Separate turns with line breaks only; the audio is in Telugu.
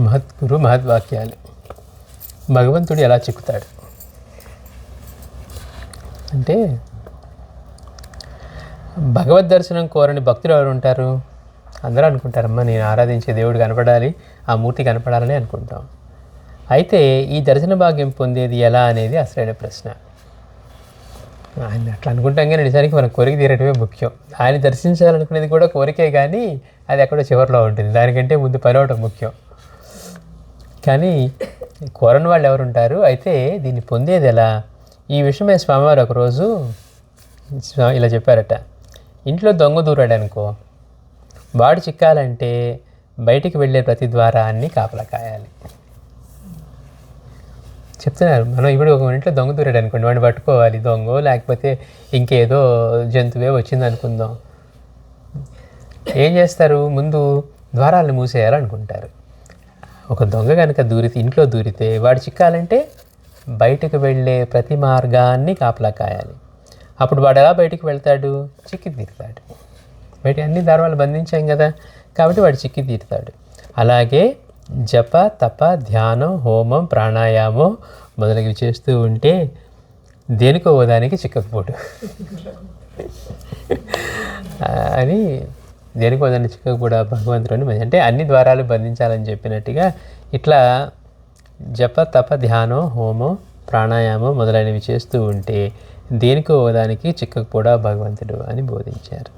మహద్గురు మహద్వాక్యాలు. భగవంతుడు ఎలా చిక్కుతాడు అంటే, భగవద్ దర్శనం కోరని భక్తులు ఎవరు ఉంటారు? అందరూ అనుకుంటారమ్మా, నేను ఆరాధించే దేవుడు కనపడాలి, ఆ మూర్తి కనపడాలని అనుకుంటాం. అయితే ఈ దర్శన భాగ్యం పొందేది ఎలా అనేది అసలైన ప్రశ్న. ఆయన అట్లా అనుకుంటాం కానీ నిజానికి మన కోరిక తీరటమే ముఖ్యం. ఆయన దర్శించాలనుకునేది కూడా కోరికే, కానీ అది ఎక్కడో చివరిలో ఉంటుంది. దానికంటే ముందు పని అవడం ముఖ్యం. కానీ కోరని వాళ్ళు ఎవరు ఉంటారు? అయితే దీన్ని పొందేది ఎలా? ఈ విషయమే స్వామివారు ఒకరోజు ఇలా చెప్పారట. ఇంట్లో దొంగ దూరాడు అనుకో, వాడు చిక్కాలంటే బయటికి వెళ్ళే ప్రతి ద్వారాన్ని కాపలా కాయాలి చెప్తున్నారు. మనం ఇప్పుడు ఒక ఇంట్లో దొంగ దూరాడు అనుకోండి, వాడిని పట్టుకోవాలి. దొంగ లేకపోతే ఇంకేదో జంతువే వచ్చింది అనుకుందాం. ఏం చేస్తారు? ముందు ద్వారాలను మూసేయాలనుకుంటారు. ఒక దొంగ కనుక ఇంట్లో దూరితే వాడు చిక్కాలంటే బయటకు వెళ్ళే ప్రతి మార్గాన్ని కాపలా కాయాలి. అప్పుడు వాడు ఎలా బయటికి వెళ్తాడు? చిక్కి తీరుతాడు. బయట అన్ని దారాలు బంధించాం కదా, కాబట్టి వాడు చిక్కి తీరుతాడు. అలాగే జప, తప, ధ్యానం, హోమం, ప్రాణాయామం మొదలగువి చేస్తూ ఉంటే దేనికో దానికి చిక్కకపోడు అని, దేనికో దాన్ని చిక్కకపోడా భగవంతుడు అంటే అన్ని ద్వారాలు బంధించాలని చెప్పినట్టుగా ఇట్లా జప, తప, ధ్యానం, హోమం, ప్రాణాయామం మొదలైనవి చేస్తూ ఉంటే దేనికో దానికి చిక్కకపోడా భగవంతుడు అని బోధించారు.